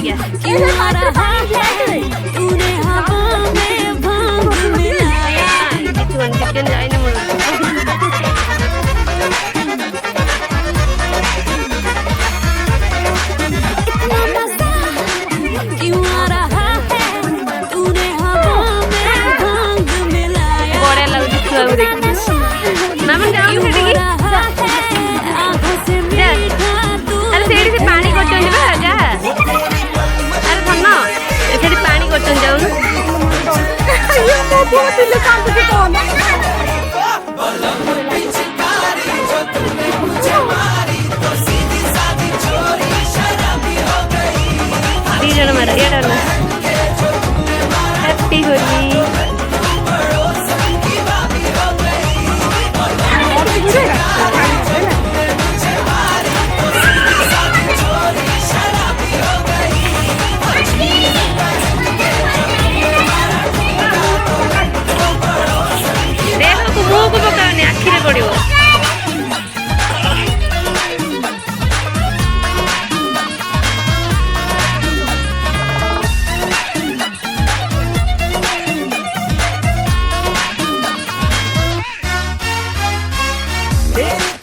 गया। बड़े लगुच छुआ देखिए मामन जाओ सेठी अरे सेठी से पानी करछन बा जा अरे धन्न सेठी पानी करछन जाउन ये तो बहुत दिल कांद के कौन जन मारा ये डालो हैप्पी होली देखो को मुंह को पकाने आखिरे पड़ियो तेरी